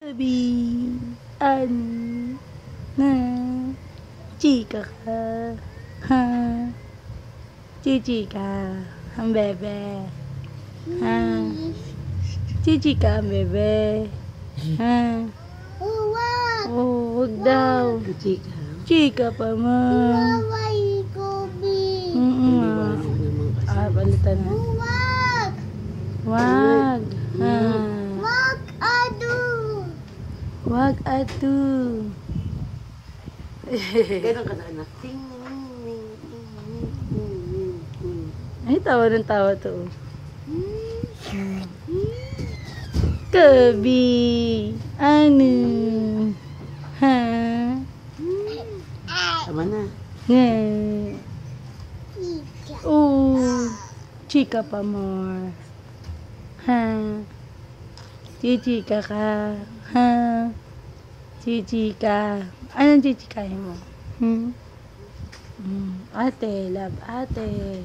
Sabi, ano, na, chika ka, ha, chichika, ang bebe, ha, chichika ang bebe, ha, wag daw, chika pa mo, palitan na, wag, ha, wag atu. Ganun ka na anak. Ay, tawa ng tawa to. Kabi, ano, ha, Tama na. nga, chika pa more, ha, chichika ka, ha, chichika, anong chichikahin mo? Ate, love ate.